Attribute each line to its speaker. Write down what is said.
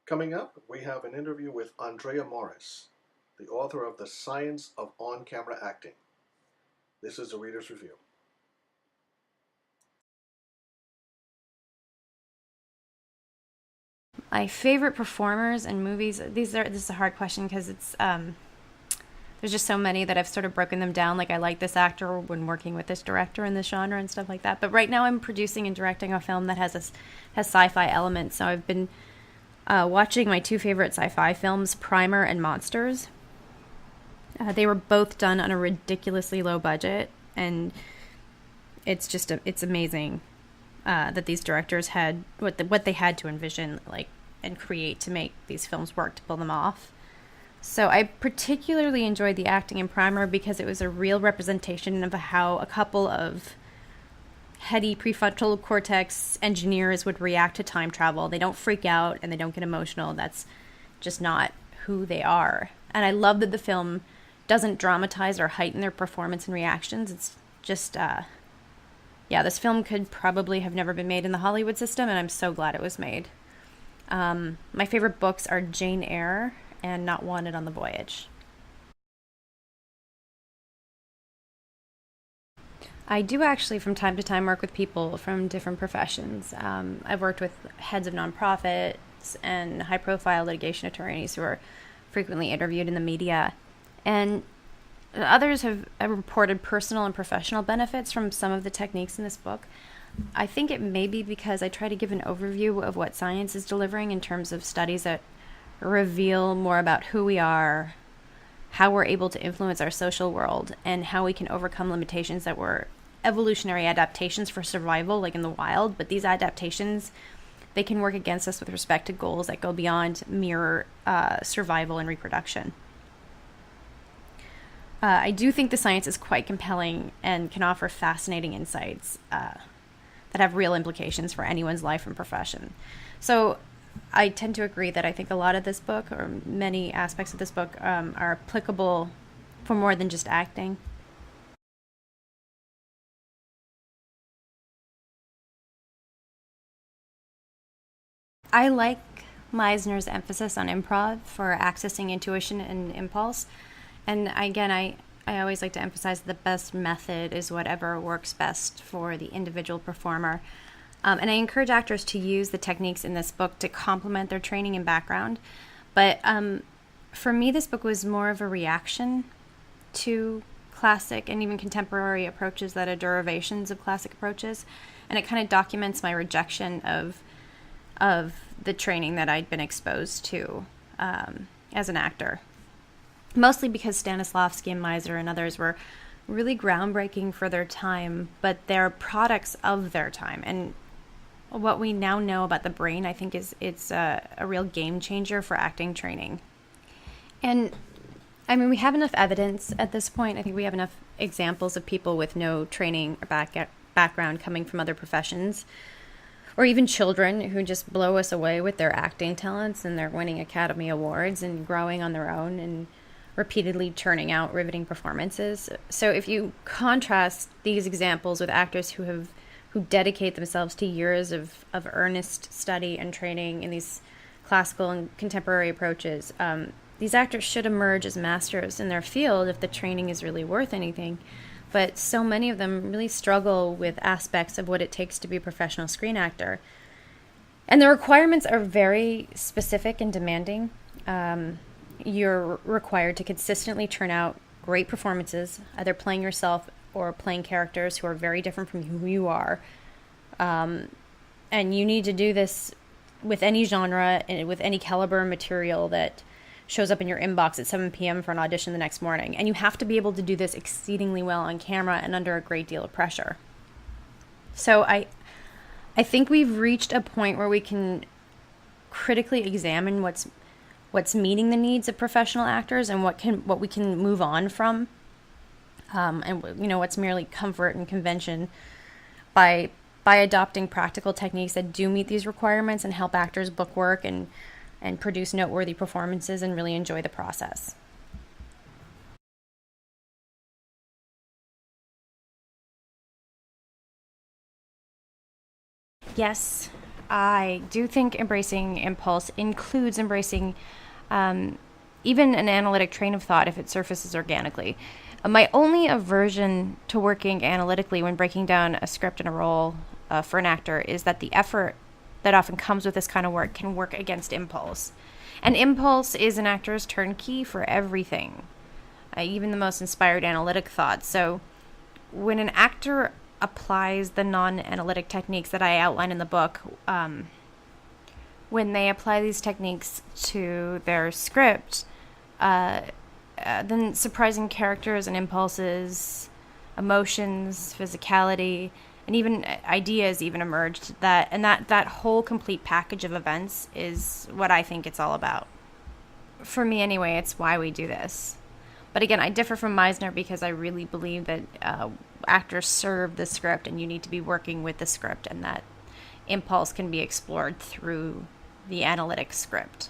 Speaker 1: Coming up, we have an interview with Andrea Morris, the author of The Science of On Camera Acting. This is a reader's review.
Speaker 2: My favorite performers in movies. This is a hard question because there's just so many that I've sort of broken them down. Like I like this actor when working with this director in this genre and stuff like that. But right now I'm producing and directing a film that has sci-fi elements. So I've been watching my two favorite sci-fi films, Primer and Monsters. They were both done on a ridiculously low budget, and it's amazing that these directors had what they had to envision and create to make these films work to pull them off. So I particularly enjoyed the acting in Primer because it was a real representation of how a couple of heady prefrontal cortex engineers would react to time travel. They don't freak out and they don't get emotional. That's just not who they are. And I love that the film doesn't dramatize or heighten their performance and reactions. It's just, yeah, this film could probably have never been made in the Hollywood system, and I'm so glad it was made. My favorite books are Jane Eyre and Not Wanted on the Voyage. I do actually, from time to time, work with people from different professions. I've worked with heads of nonprofits and high profile litigation attorneys who are frequently interviewed in the media. And others have reported personal and professional benefits from some of the techniques in this book. I think it may be because I try to give an overview of what science is delivering in terms of studies that reveal more about who we are, how we're able to influence our social world, and how we can overcome limitations that were evolutionary adaptations for survival, like in the wild. But these adaptations, they can work against us with respect to goals that go beyond mere survival and reproduction. I do think the science is quite compelling and can offer fascinating insights that have real implications for anyone's life and profession. So I tend to agree that I think a lot of this book, or many aspects of this book, are applicable for more than just acting. I like Meisner's emphasis on improv for accessing intuition and impulse. And again, I always like to emphasize the best method is whatever works best for the individual performer. And I encourage actors to use the techniques in this book to complement their training and background. But for me, this book was more of a reaction to classic and even contemporary approaches that are derivations of classic approaches. And it kind of documents my rejection of the training that I'd been exposed to as an actor. Mostly because Stanislavski and Meisner and others were really groundbreaking for their time, but they're products of their time. And what we now know about the brain, I think, is it's a real game changer for acting training. And I mean, we have enough evidence at this point. I think we have enough examples of people with no training or background coming from other professions, or even children who just blow us away with their acting talents and they're winning Academy Awards and growing on their own and repeatedly churning out riveting performances. So if you contrast these examples with actors who dedicate themselves to years of earnest study and training in these classical and contemporary approaches, these actors should emerge as masters in their field if the training is really worth anything. But so many of them really struggle with aspects of what it takes to be a professional screen actor. And the requirements are very specific and demanding. You're required to consistently churn out great performances, either playing yourself or playing characters who are very different from who you are. And you need to do this with any genre and with any caliber of material that shows up in your inbox at 7 p.m. for an audition the next morning. And you have to be able to do this exceedingly well on camera and under a great deal of pressure. So I think we've reached a point where we can critically examine what's meeting the needs of professional actors and what we can move on from, and what's merely comfort and convention by adopting practical techniques that do meet these requirements and help actors book work and produce noteworthy performances and really enjoy the process. Yes, I do think embracing impulse includes embracing even an analytic train of thought if it surfaces organically. My only aversion to working analytically when breaking down a script and a role for an actor is that the effort that often comes with this kind of work can work against impulse. And impulse is an actor's turnkey for everything, even the most inspired analytic thoughts. So when an actor applies the non-analytic techniques that I outline in the book, when they apply these techniques to their script, then surprising characters and impulses, emotions, physicality, and even ideas even emerged. That whole complete package of events is what I think it's all about. For me, anyway, it's why we do this. But again, I differ from Meisner because I really believe that actors serve the script, and you need to be working with the script, and that impulse can be explored through the analytic script.